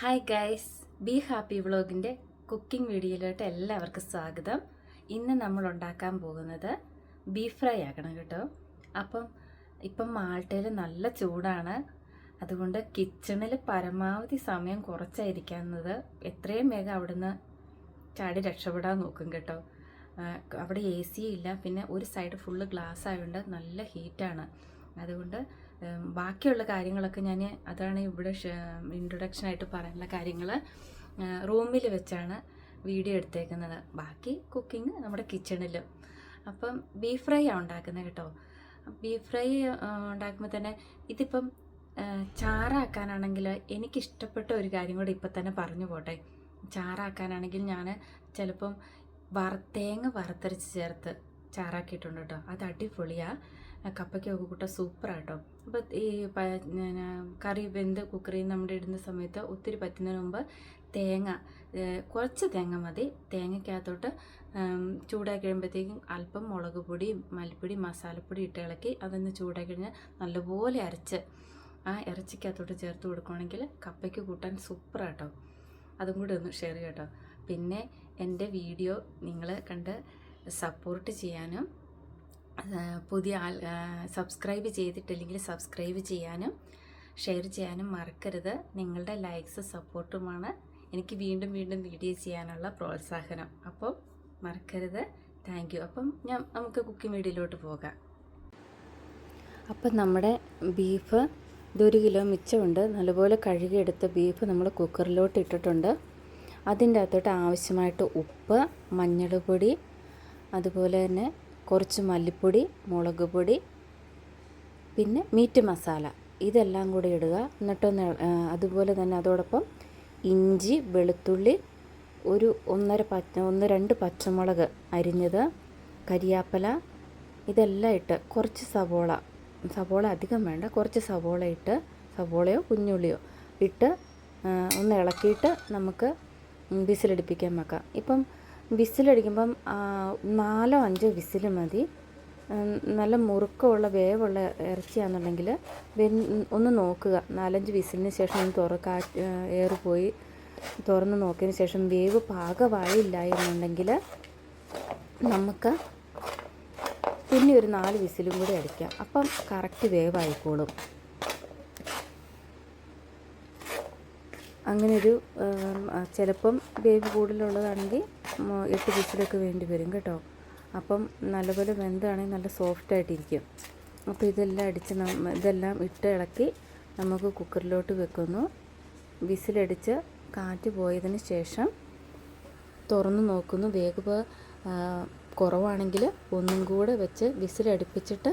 Hi guys, B happy വ്ളോഗിൻ്റെ cooking വീഡിയോയിലോട്ട് എല്ലാവർക്കും സ്വാഗതം. ഇന്ന് നമ്മൾ ഉണ്ടാക്കാൻ പോകുന്നത് ബീഫ് ഫ്രൈ ആക്കണം കേട്ടോ. ഇപ്പം മാൾട്ടയിൽ നല്ല ചൂടാണ്, അതുകൊണ്ട് കിച്ചണിൽ പരമാവധി സമയം കുറച്ചായിരിക്കുന്നത്. എത്രയും വേഗം അവിടുന്ന് ചാടി രക്ഷപ്പെടാൻ നോക്കും കേട്ടോ. അവിടെ എ സി ഇല്ല, പിന്നെ ഒരു സൈഡ് ഫുള്ള് ഗ്ലാസ് ആയതുകൊണ്ട് നല്ല ഹീറ്റാണ്. അതുകൊണ്ട് ബാക്കിയുള്ള കാര്യങ്ങളൊക്കെ അതാണ് ഇവിടെ ഇൻട്രൊഡക്ഷനായിട്ട് പറയാനുള്ള കാര്യങ്ങൾ റൂമിൽ വെച്ചാണ് വീഡിയോ എടുത്തേക്കുന്നത്. ബാക്കി കുക്കിംഗ് നമ്മുടെ കിച്ചണിലും. അപ്പം ബീഫ് ഫ്രൈ ആണ് ഉണ്ടാക്കുന്നത് കേട്ടോ. ബീഫ് ഫ്രൈ ഉണ്ടാക്കുമ്പോൾ തന്നെ ഇതിപ്പം ചാറാക്കാനാണെങ്കിൽ എനിക്കിഷ്ടപ്പെട്ട ഒരു കാര്യം കൂടി ഇപ്പം തന്നെ പറഞ്ഞു പോട്ടെ. ചാറാക്കാനാണെങ്കിൽ ഞാൻ ചിലപ്പം തേങ്ങ വറുത്തരച്ച് ചേർത്ത് ചാറാക്കിയിട്ടുണ്ട് കേട്ടോ. അത് അടിപൊളിയാണ്. കപ്പയ്ക്കൊക്കെ കൂട്ടാൻ സൂപ്പറാട്ടോ. അപ്പോൾ ഈ കറി വെന്ത് കുക്കറിൽ നമ്മുടെ ഇടുന്ന സമയത്ത് ഒത്തിരി പറ്റുന്നതിന് മുമ്പ് കുറച്ച് തേങ്ങ മതി. തേങ്ങയ്ക്കകത്തോട്ട് ചൂടാക്കി കഴിയുമ്പോഴത്തേക്കും അല്പം മുളക് പൊടി, മല്ലിപ്പൊടി, മസാലപ്പൊടി ഇട്ട് ഇളക്കി അതൊന്ന് ചൂടാക്കി കഴിഞ്ഞാൽ നല്ലപോലെ അരച്ച് ആ ഇറച്ചിക്കകത്തോട്ട് ചേർത്ത് കൊടുക്കുകയാണെങ്കിൽ കപ്പയ്ക്ക് കൂട്ടാൻ സൂപ്പറാട്ടോ. അതും കൂടി ഒന്ന് ഷെയർ ചെയ്യാം കേട്ടോ. പിന്നെ എൻ്റെ വീഡിയോ നിങ്ങൾ കണ്ട് സപ്പോർട്ട് ചെയ്യാനും പുതിയ സബ്സ്ക്രൈബ് ചെയ്തിട്ടില്ലെങ്കിൽ സബ്സ്ക്രൈബ് ചെയ്യാനും ഷെയർ ചെയ്യാനും മറക്കരുത്. നിങ്ങളുടെ ലൈക്സ് സപ്പോർട്ടുമാണ് എനിക്ക് വീണ്ടും വീണ്ടും വീഡിയോ ചെയ്യാനുള്ള പ്രോത്സാഹനം. അപ്പം മറക്കരുത്. Thank you. നമുക്ക് കുക്കിംഗ് വീഡിയോയിലോട്ട് പോകാം. അപ്പം നമ്മുടെ ബീഫ് ഇതൊരു കിലോ മിച്ചമുണ്ട്. നല്ലപോലെ കഴുകിയെടുത്ത ബീഫ് നമ്മൾ കുക്കറിലോട്ട് ഇട്ടിട്ടുണ്ട്. അതിൻ്റെ അകത്തോട്ട് ആവശ്യമായിട്ട് ഉപ്പ്, മഞ്ഞൾപ്പൊടി, അതുപോലെ തന്നെ കുറച്ച് മല്ലിപ്പൊടി, മുളക് പൊടി, പിന്നെ മീറ്റ് മസാല ഇതെല്ലാം കൂടി ഇടുക. എന്നിട്ടൊന്ന് അതുപോലെ തന്നെ അതോടൊപ്പം ഇഞ്ചി, വെളുത്തുള്ളി, ഒരു 1-2 പച്ചമുളക് അരിഞ്ഞത്, കരിയാപ്പല ഇതെല്ലാം ഇട്ട് കുറച്ച് സവോള അധികം വേണ്ട, കുറച്ച് സവോളയോ കുഞ്ഞുള്ളിയോ ഇട്ട് ഒന്ന് ഇളക്കിയിട്ട് നമുക്ക് വിസിലടിപ്പിക്കാൻ വെക്കാം. ഇപ്പം വിസിലടിക്കുമ്പം 4-5 വിസിൽ മതി. നല്ല മുറുക്കമുള്ള വേവുള്ള ഇറച്ചിയാണെന്നുണ്ടെങ്കിൽ ഒന്ന് നോക്കുക. 4-5 വിസിലിന് ശേഷം ഒന്ന് എയർ പോയി തുറന്ന് നോക്കിയതിന് ശേഷം വേവ് പാകമായില്ല എന്നുണ്ടെങ്കിൽ നമുക്ക് പിന്നെ ഒരു 4 വിസിലും കൂടി അടിക്കാം. അപ്പം കറക്റ്റ് വേവായിക്കോളും. അങ്ങനെയൊരു ചിലപ്പം വേവ് കൂടുതലുള്ളതാണെങ്കിൽ 8 വിസിലൊക്കെ വേണ്ടി വരും കേട്ടോ. അപ്പം നല്ലപോലെ വെന്താണെങ്കിൽ നല്ല സോഫ്റ്റായിട്ടിരിക്കും. അപ്പോൾ ഇതെല്ലാം ഇട്ട് ഇളക്കി നമുക്ക് കുക്കറിലോട്ട് വെക്കുന്നു. വിസിലടിച്ച് കാറ്റ് പോയതിന് ശേഷം തുറന്ന് നോക്കുന്നു. വേവ് കുറവാണെങ്കിൽ ഒന്നും കൂടെ വെച്ച് വിസിലടുപ്പിച്ചിട്ട്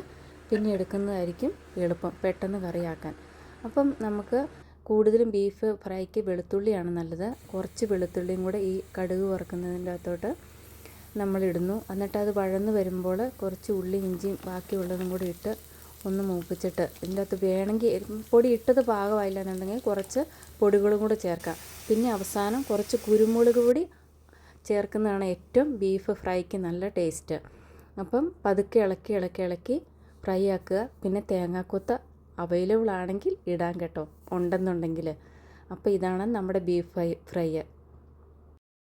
പിന്നെ എടുക്കുന്നതായിരിക്കും എളുപ്പം, പെട്ടെന്ന് കറിയാക്കാൻ. അപ്പം നമുക്ക് കൂടുതലും ബീഫ് ഫ്രൈക്ക് വെളുത്തുള്ളിയാണ് നല്ലത്. കുറച്ച് വെളുത്തുള്ളിയും കൂടെ ഈ കടുക് വറുക്കുന്നതിൻ്റെ അകത്തോട്ട് നമ്മളിടുന്നു. എന്നിട്ട് അത് വഴന്ന് വരുമ്പോൾ കുറച്ച് ഉള്ളി, ഇഞ്ചിയും ബാക്കിയുള്ളതും കൂടി ഇട്ട് ഒന്ന് മൂപ്പിച്ചിട്ട് ഇതിൻ്റെ അകത്ത് വേണമെങ്കിൽ പൊടി ഇട്ടത് പാകമായില്ല എന്നുണ്ടെങ്കിൽ കുറച്ച് പൊടികളും കൂടെ ചേർക്കാം. പിന്നെ അവസാനം കുറച്ച് കുരുമുളക് പൊടി ചേർക്കുന്നതാണ് ഏറ്റവും ബീഫ് ഫ്രൈക്ക് നല്ല ടേസ്റ്റ്. അപ്പം പതുക്കെ ഇളക്കി ഫ്രൈ ആക്കുക. പിന്നെ തേങ്ങാക്കൊത്ത് അവൈലബിൾ ആണെങ്കിൽ ഇടാൻ കേട്ടോ, ഉണ്ടെന്നുണ്ടെങ്കിൽ. അപ്പോൾ ഇതാണ് നമ്മുടെ ബീഫ് ഫ്രൈ.